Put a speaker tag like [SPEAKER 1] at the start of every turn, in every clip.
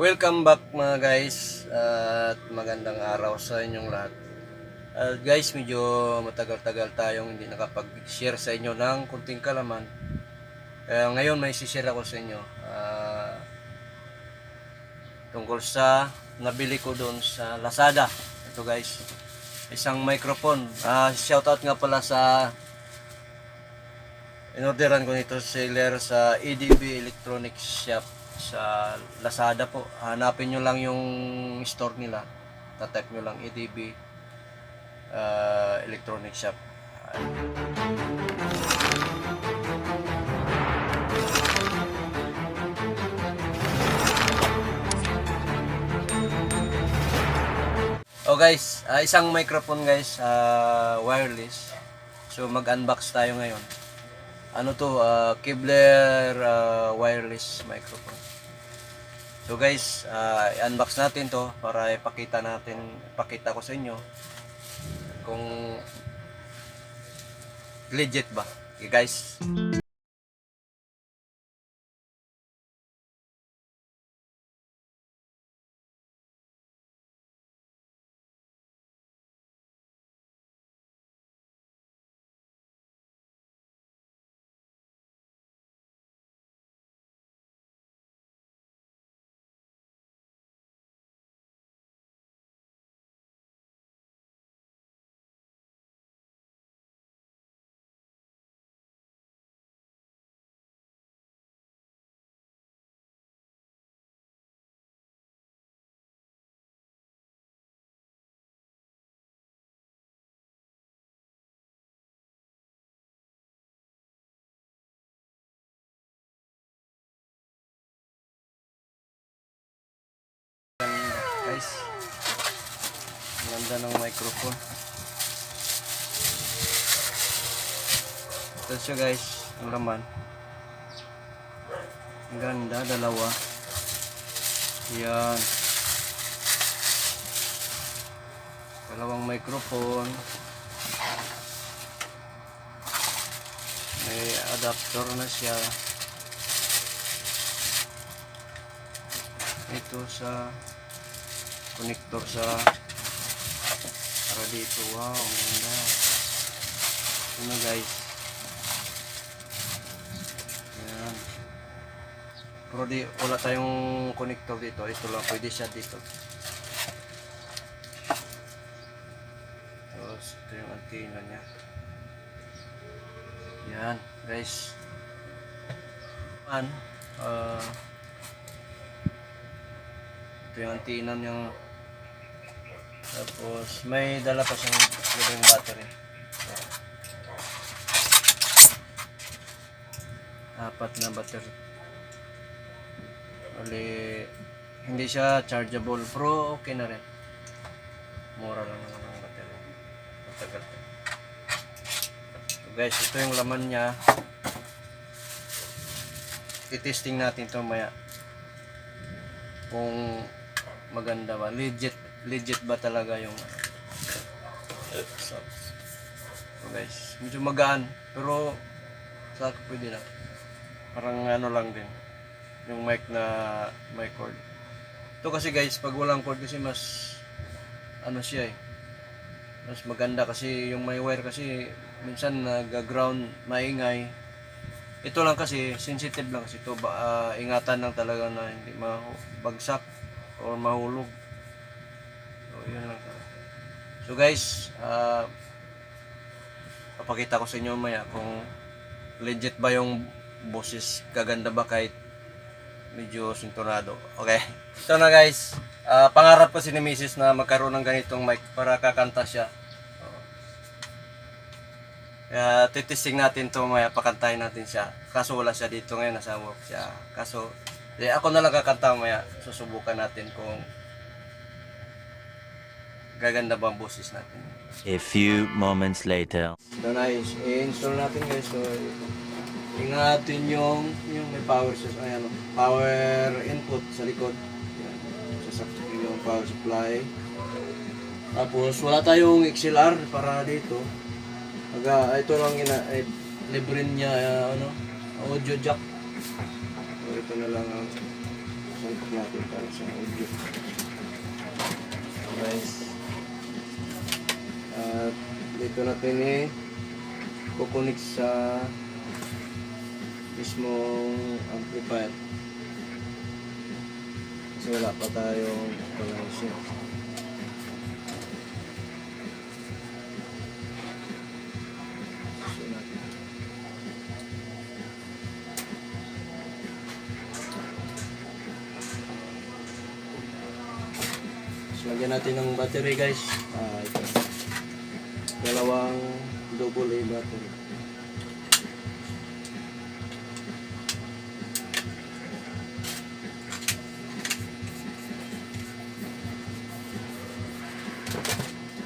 [SPEAKER 1] Welcome back mga guys at magandang araw sa inyong lahat. Guys, medyo matagal-tagal tayong hindi nakapag-share sa inyo ng kunting kalaman. Kaya ngayon may share ako sa inyo tungkol sa nabili ko doon sa Lazada. Ito guys, isang microphone. Shoutout nga pala sa inorderan ko nito seller sa EDB Electronics Shop sa Lazada po. Hanapin nyo lang yung store nila. Tatype nyo lang EDB Electronic Shop. Oh guys, isang microphone guys, wireless. So mag-unbox tayo ngayon. Ano to, Kevlar wireless microphone. So guys, i-unbox natin to para ipakita ko sa inyo kung legit ba. Okay guys. Guys, ganda ng microphone. Ito siya guys, ang laman. Ang ganda, dalawa. Yan. Dalawang microphone. May adapter na siya. Ito sa connector sa para dito. Wow, ang ganda. Ito na guys. Ayan. Pero wala tayong connector dito. Ito lang, pwede siya dito. Tapos ito yung antenna niya. Yan guys. Ito yung antenna niya. Tapos may dala pa siyang yung battery. Apat na battery. Bali, hindi siya chargeable, pero okay na rin. Mura lang naman ang battery. Matagal. So guys, ito yung laman niya. I-testing natin ito maya. Kung maganda ba, legit ba talaga yung so guys, medyo magaan pero sa akin pwede na, parang ano lang din yung mic cord. Ito kasi guys, pag walang cord kasi mas ano siya mas maganda kasi yung may wire kasi minsan nag-ground maingay. Ito lang kasi sensitive lang kasi ito, ingatan lang talaga na hindi mabagsak or mahulog. So yun lang. So guys, papakita ko sa inyo maya kung legit ba yung boses, gaganda ba kahit medyo sintonado. Okay, ito na guys. Pangarap ko si ni Mrs. na magkaroon ng ganitong mic para kakanta siya. Kaya titisting natin to maya, pakantahin natin siya. Kaso wala siya dito ngayon, nasa work siya. Kaso ako na lang kakanta maya. Susubukan natin kung gaganda ba ang boses natin.
[SPEAKER 2] A few moments later.
[SPEAKER 1] So nice, i-install natin guys. So ingatin yung may power source, ayan, power input sa likod. Yan, sasaksak yung power supply. Tapos wala tayong XLR para dito. Ito lang libre niya audio jack. So ito na lang ang salpak natin para sa audio. Guys. At dito natin kukunik sa mismong amplifier. Kasi wala pa tayong balancer. So natin. So lagyan natin ng battery guys. Ito. Dalawang double A battery.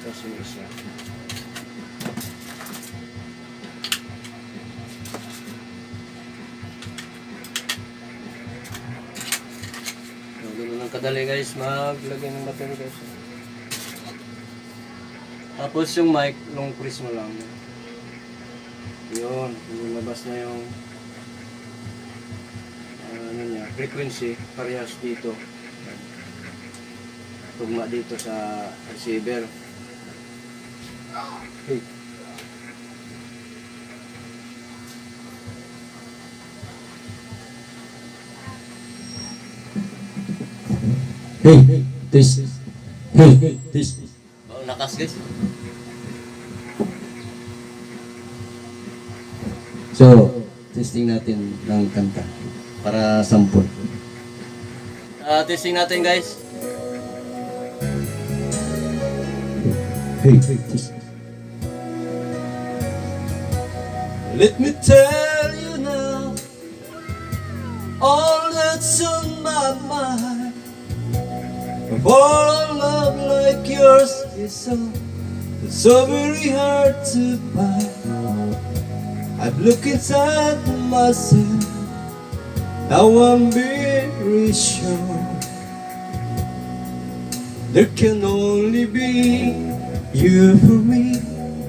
[SPEAKER 1] Tapos yung isa. So, ganun lang kadali guys, maglagay ng battery guys. Tapos yung mic, long press mo lang. Yun, lumabas na yung ano niya, frequency, parehas dito. Tugma dito sa receiver. Hey.
[SPEAKER 3] Hey, this. Hey, this.
[SPEAKER 1] Oh, lakas guys.
[SPEAKER 3] So, testing natin ng kanta para sample.
[SPEAKER 1] Testing natin guys.
[SPEAKER 3] Hey, this. Let me tell you now all that's on my mind. For a love like yours is so very hard to find. I've looked inside myself, now I'm very sure there can only be you for me,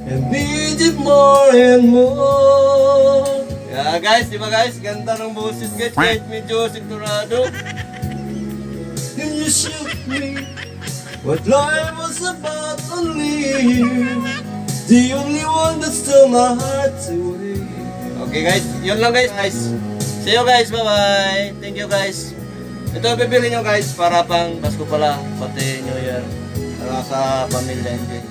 [SPEAKER 3] and need it more and more.
[SPEAKER 1] Yeah guys, di ba guys? Ganda ng boses guys, kahit medyo sigurado.
[SPEAKER 3] And you shook me what life was about to live, the only one that stole my heart away.
[SPEAKER 1] Okay guys, yun lang guys. See you guys, bye bye. Thank you guys. Ito bibili nyo guys para pang Pasko pala, pati New Year. Para sa pamilya din.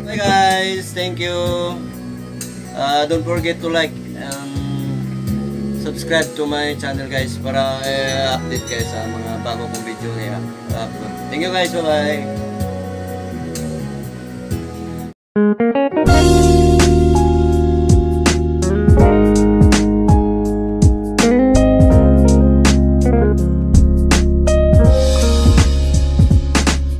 [SPEAKER 1] Bye guys, thank you. Don't forget to like and subscribe to my channel guys para update kayo sa mga bago kong video niya. Thank you guys, bye bye.